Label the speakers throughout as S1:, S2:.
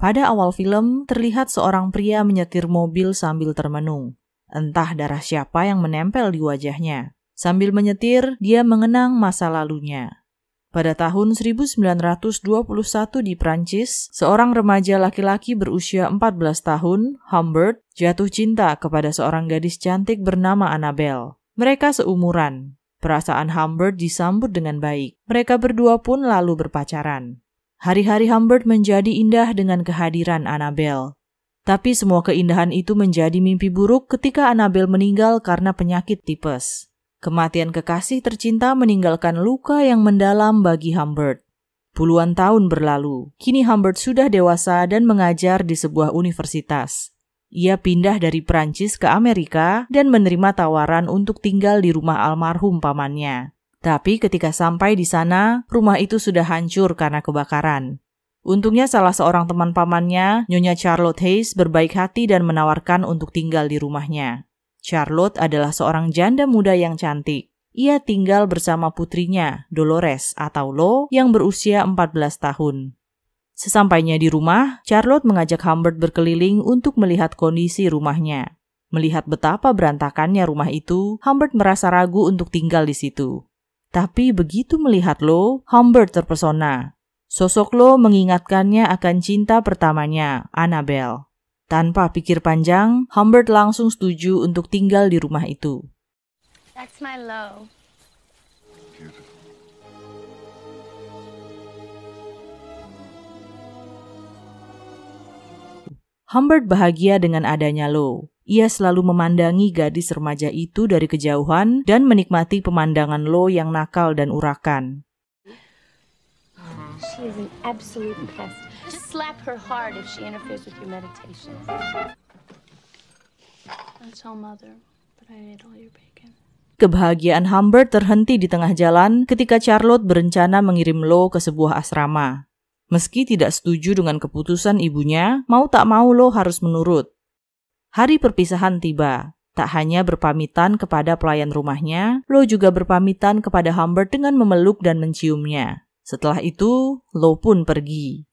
S1: Pada awal film, terlihat seorang pria menyetir mobil sambil termenung. Entah darah siapa yang menempel di wajahnya. Sambil menyetir, dia mengenang masa lalunya. Pada tahun 1921 di Prancis, seorang remaja laki-laki berusia 14 tahun, Humbert, jatuh cinta kepada seorang gadis cantik bernama Annabelle. Mereka seumuran. Perasaan Humbert disambut dengan baik. Mereka berdua pun lalu berpacaran. Hari-hari Humbert menjadi indah dengan kehadiran Annabelle. Tapi semua keindahan itu menjadi mimpi buruk ketika Annabelle meninggal karena penyakit tipes. Kematian kekasih tercinta meninggalkan luka yang mendalam bagi Humbert. Puluhan tahun berlalu, kini Humbert sudah dewasa dan mengajar di sebuah universitas. Ia pindah dari Prancis ke Amerika dan menerima tawaran untuk tinggal di rumah almarhum pamannya. Tapi ketika sampai di sana, rumah itu sudah hancur karena kebakaran. Untungnya salah seorang teman pamannya, Nyonya Charlotte Hayes, berbaik hati dan menawarkan untuk tinggal di rumahnya. Charlotte adalah seorang janda muda yang cantik. Ia tinggal bersama putrinya, Dolores atau Lo, yang berusia 14 tahun. Sesampainya di rumah, Charlotte mengajak Humbert berkeliling untuk melihat kondisi rumahnya. Melihat betapa berantakannya rumah itu, Humbert merasa ragu untuk tinggal di situ. Tapi begitu melihat Lo, Humbert terpesona. Sosok Lo mengingatkannya akan cinta pertamanya, Annabelle. Tanpa pikir panjang, Humbert langsung setuju untuk tinggal di rumah itu.
S2: That's my Lo.
S1: Humbert bahagia dengan adanya Lo. Ia selalu memandangi gadis remaja itu dari kejauhan dan menikmati pemandangan Lo yang nakal dan urakan.
S2: She is an absolute pest. Just slap her hard if she interferes with your meditation. That's all, Mother, but I ate all your bacon.
S1: Kebahagiaan Humbert terhenti di tengah jalan ketika Charlotte berencana mengirim Lo ke sebuah asrama. Meski tidak setuju dengan keputusan ibunya, mau tak mau Lo harus menurut. Hari perpisahan tiba. Tak hanya berpamitan kepada pelayan rumahnya, Lo juga berpamitan kepada Humbert dengan memeluk dan menciumnya. Setelah itu, Lo pun pergi.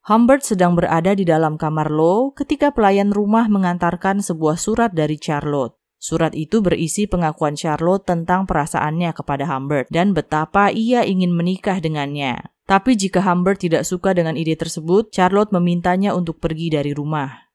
S1: Humbert sedang berada di dalam kamar Lo ketika pelayan rumah mengantarkan sebuah surat dari Charlotte. Surat itu berisi pengakuan Charlotte tentang perasaannya kepada Humbert dan betapa ia ingin menikah dengannya. Tapi jika Humbert tidak suka dengan ide tersebut, Charlotte memintanya untuk pergi dari rumah.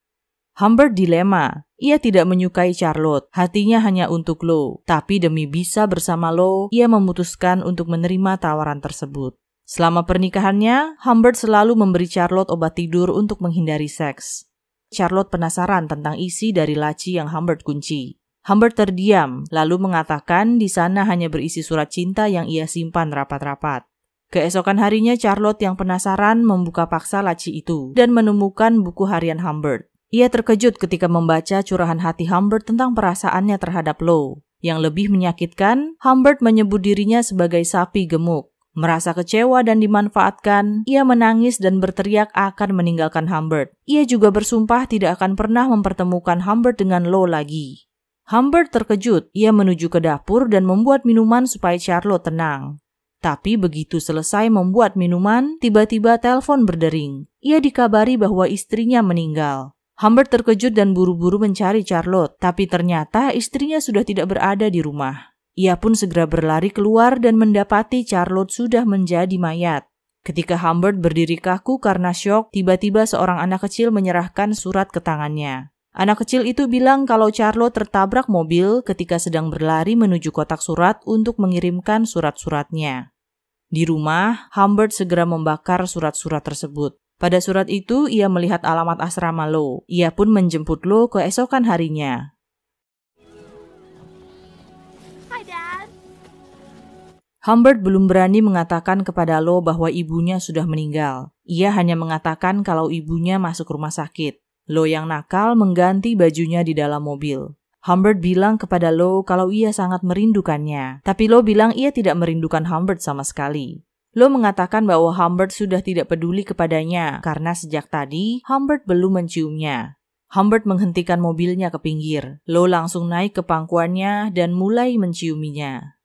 S1: Humbert dilema. Ia tidak menyukai Charlotte, hatinya hanya untuk Lo. Tapi demi bisa bersama Lo, ia memutuskan untuk menerima tawaran tersebut. Selama pernikahannya, Humbert selalu memberi Charlotte obat tidur untuk menghindari seks. Charlotte penasaran tentang isi dari laci yang Humbert kunci. Humbert terdiam, lalu mengatakan di sana hanya berisi surat cinta yang ia simpan rapat-rapat. Keesokan harinya, Charlotte yang penasaran membuka paksa laci itu dan menemukan buku harian Humbert. Ia terkejut ketika membaca curahan hati Humbert tentang perasaannya terhadap Lo. Yang lebih menyakitkan, Humbert menyebut dirinya sebagai sapi gemuk. Merasa kecewa dan dimanfaatkan, ia menangis dan berteriak akan meninggalkan Humbert. Ia juga bersumpah tidak akan pernah mempertemukan Humbert dengan Lo lagi. Humbert terkejut, ia menuju ke dapur dan membuat minuman supaya Charlotte tenang. Tapi begitu selesai membuat minuman, tiba-tiba telepon berdering. Ia dikabari bahwa istrinya meninggal. Humbert terkejut dan buru-buru mencari Charlotte, tapi ternyata istrinya sudah tidak berada di rumah. Ia pun segera berlari keluar dan mendapati Charlotte sudah menjadi mayat. Ketika Humbert berdiri kaku karena syok, tiba-tiba seorang anak kecil menyerahkan surat ke tangannya. Anak kecil itu bilang kalau Charlotte tertabrak mobil ketika sedang berlari menuju kotak surat untuk mengirimkan surat-suratnya. Di rumah, Humbert segera membakar surat-surat tersebut. Pada surat itu, ia melihat alamat asrama Lo. Ia pun menjemput Lo keesokan harinya. Humbert belum berani mengatakan kepada Lo bahwa ibunya sudah meninggal. Ia hanya mengatakan kalau ibunya masuk rumah sakit. Lo yang nakal mengganti bajunya di dalam mobil. Humbert bilang kepada Lo kalau ia sangat merindukannya. Tapi Lo bilang ia tidak merindukan Humbert sama sekali. Lo mengatakan bahwa Humbert sudah tidak peduli kepadanya karena sejak tadi Humbert belum menciumnya. Humbert menghentikan mobilnya ke pinggir. Lo langsung naik ke pangkuannya dan mulai menciuminya.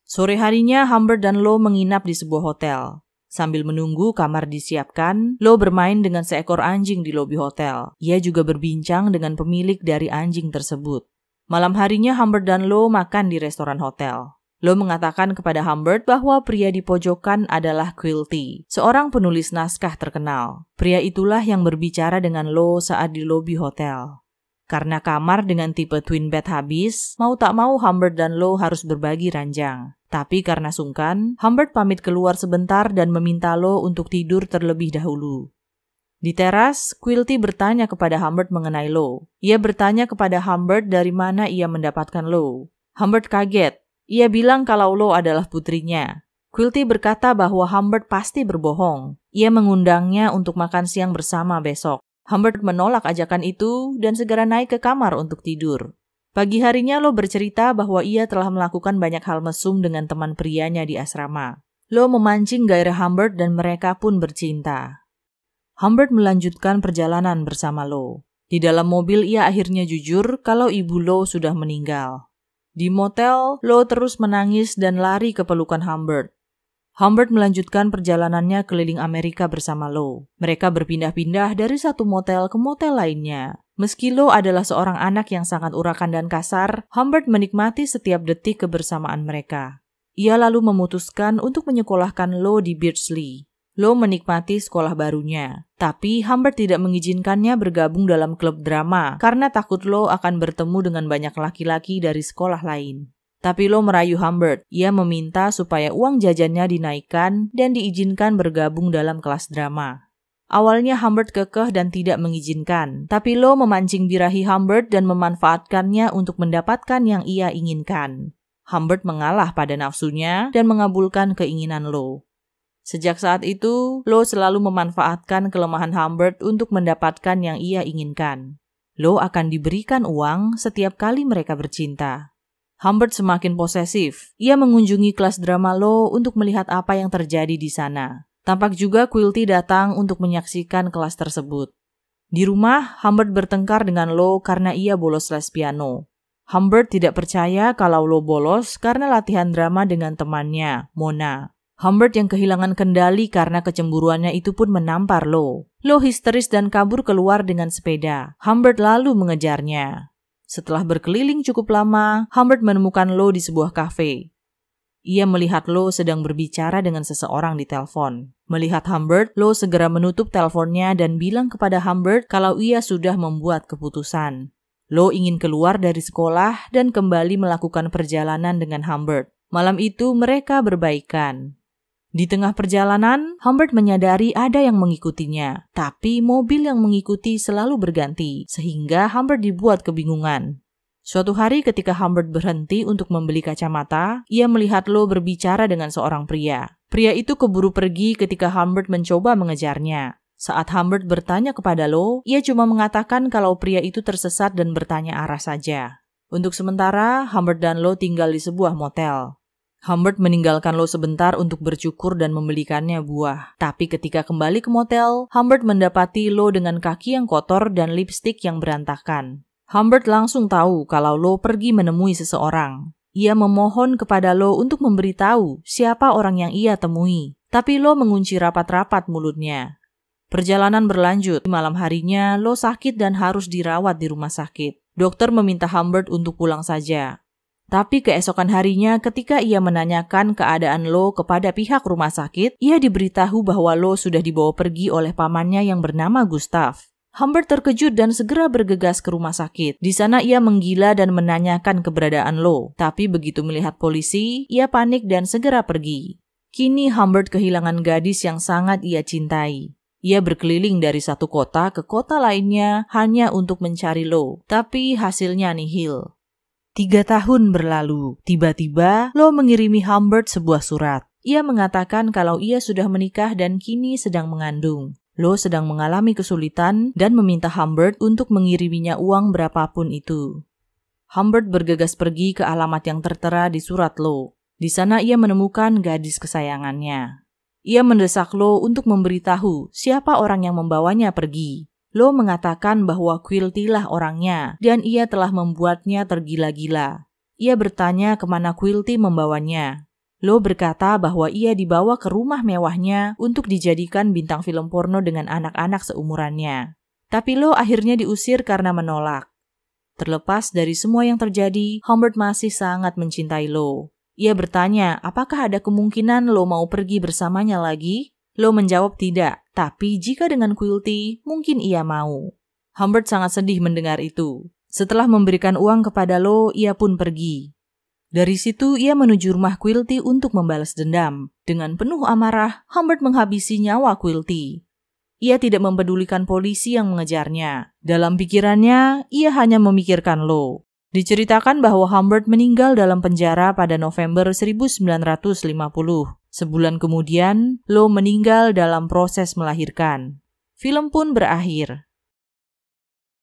S1: Sore harinya Humbert dan Lo menginap di sebuah hotel. Sambil menunggu kamar disiapkan, Lo bermain dengan seekor anjing di lobi hotel. Ia juga berbincang dengan pemilik dari anjing tersebut. Malam harinya Humbert dan Lo makan di restoran hotel. Lo mengatakan kepada Humbert bahwa pria di pojokan adalah Quilty, seorang penulis naskah terkenal. Pria itulah yang berbicara dengan Lo saat di lobi hotel. Karena kamar dengan tipe twin bed habis, mau tak mau Humbert dan Lo harus berbagi ranjang. Tapi karena sungkan, Humbert pamit keluar sebentar dan meminta Lo untuk tidur terlebih dahulu. Di teras, Quilty bertanya kepada Humbert mengenai Lo. Ia bertanya kepada Humbert dari mana ia mendapatkan Lo. Humbert kaget. Ia bilang kalau Lo adalah putrinya. Quilty berkata bahwa Humbert pasti berbohong. Ia mengundangnya untuk makan siang bersama besok. Humbert menolak ajakan itu dan segera naik ke kamar untuk tidur. Pagi harinya Lo bercerita bahwa ia telah melakukan banyak hal mesum dengan teman prianya di asrama. Lo memancing gairah Humbert dan mereka pun bercinta. Humbert melanjutkan perjalanan bersama Lo. Di dalam mobil ia akhirnya jujur kalau ibu Lo sudah meninggal. Di motel, Lo terus menangis dan lari ke pelukan Humbert. Humbert melanjutkan perjalanannya keliling Amerika bersama Lo. Mereka berpindah-pindah dari satu motel ke motel lainnya. Meski Lo adalah seorang anak yang sangat urakan dan kasar, Humbert menikmati setiap detik kebersamaan mereka. Ia lalu memutuskan untuk menyekolahkan Lo di Beardsley. Lo menikmati sekolah barunya, tapi Humbert tidak mengizinkannya bergabung dalam klub drama karena takut Lo akan bertemu dengan banyak laki-laki dari sekolah lain. Tapi Lo merayu Humbert. Ia meminta supaya uang jajannya dinaikkan dan diizinkan bergabung dalam kelas drama. Awalnya Humbert kekeh dan tidak mengizinkan, tapi Lo memancing birahi Humbert dan memanfaatkannya untuk mendapatkan yang ia inginkan. Humbert mengalah pada nafsunya dan mengabulkan keinginan Lo. Sejak saat itu, Lo selalu memanfaatkan kelemahan Humbert untuk mendapatkan yang ia inginkan. Lo akan diberikan uang setiap kali mereka bercinta. Humbert semakin posesif. Ia mengunjungi kelas drama Lo untuk melihat apa yang terjadi di sana. Tampak juga Quilty datang untuk menyaksikan kelas tersebut. Di rumah, Humbert bertengkar dengan Lo karena ia bolos les piano. Humbert tidak percaya kalau Lo bolos karena latihan drama dengan temannya, Mona. Humbert yang kehilangan kendali karena kecemburuannya itu pun menampar Lo. Lo histeris dan kabur keluar dengan sepeda. Humbert lalu mengejarnya. Setelah berkeliling cukup lama, Humbert menemukan Lo di sebuah kafe. Ia melihat Lo sedang berbicara dengan seseorang di telepon. Melihat Humbert, Lo segera menutup teleponnya dan bilang kepada Humbert kalau ia sudah membuat keputusan. Lo ingin keluar dari sekolah dan kembali melakukan perjalanan dengan Humbert. Malam itu mereka berbaikan. Di tengah perjalanan, Humbert menyadari ada yang mengikutinya, tapi mobil yang mengikuti selalu berganti, sehingga Humbert dibuat kebingungan. Suatu hari ketika Humbert berhenti untuk membeli kacamata, ia melihat Lo berbicara dengan seorang pria. Pria itu keburu pergi ketika Humbert mencoba mengejarnya. Saat Humbert bertanya kepada Lo, ia cuma mengatakan kalau pria itu tersesat dan bertanya arah saja. Untuk sementara, Humbert dan Lo tinggal di sebuah motel. Humbert meninggalkan Lo sebentar untuk bercukur dan membelikannya buah. Tapi ketika kembali ke motel, Humbert mendapati Lo dengan kaki yang kotor dan lipstik yang berantakan. Humbert langsung tahu kalau Lo pergi menemui seseorang. Ia memohon kepada Lo untuk memberitahu siapa orang yang ia temui. Tapi Lo mengunci rapat-rapat mulutnya. Perjalanan berlanjut. Malam harinya, Lo sakit dan harus dirawat di rumah sakit. Dokter meminta Humbert untuk pulang saja. Tapi keesokan harinya ketika ia menanyakan keadaan Lo kepada pihak rumah sakit, ia diberitahu bahwa Lo sudah dibawa pergi oleh pamannya yang bernama Gustav. Humbert terkejut dan segera bergegas ke rumah sakit. Di sana ia menggila dan menanyakan keberadaan Lo. Tapi begitu melihat polisi, ia panik dan segera pergi. Kini Humbert kehilangan gadis yang sangat ia cintai. Ia berkeliling dari satu kota ke kota lainnya hanya untuk mencari Lo, tapi hasilnya nihil. 3 tahun berlalu, tiba-tiba Lo mengirimi Humbert sebuah surat. Ia mengatakan kalau ia sudah menikah dan kini sedang mengandung. Lo sedang mengalami kesulitan dan meminta Humbert untuk mengiriminya uang berapapun itu. Humbert bergegas pergi ke alamat yang tertera di surat Lo. Di sana ia menemukan gadis kesayangannya. Ia mendesak Lo untuk memberitahu siapa orang yang membawanya pergi. Lo mengatakan bahwa Quilty lah orangnya dan ia telah membuatnya tergila-gila. Ia bertanya kemana Quilty membawanya. Lo berkata bahwa ia dibawa ke rumah mewahnya untuk dijadikan bintang film porno dengan anak-anak seumurannya. Tapi Lo akhirnya diusir karena menolak. Terlepas dari semua yang terjadi, Humbert masih sangat mencintai Lo. Ia bertanya, apakah ada kemungkinan Lo mau pergi bersamanya lagi? Lo menjawab tidak, tapi jika dengan Quilty, mungkin ia mau. Humbert sangat sedih mendengar itu. Setelah memberikan uang kepada Lo, ia pun pergi. Dari situ, ia menuju rumah Quilty untuk membalas dendam. Dengan penuh amarah, Humbert menghabisi nyawa Quilty. Ia tidak mempedulikan polisi yang mengejarnya. Dalam pikirannya, ia hanya memikirkan Lo. Diceritakan bahwa Humbert meninggal dalam penjara pada November 1950. Sebulan kemudian, Lo meninggal dalam proses melahirkan. Film pun berakhir.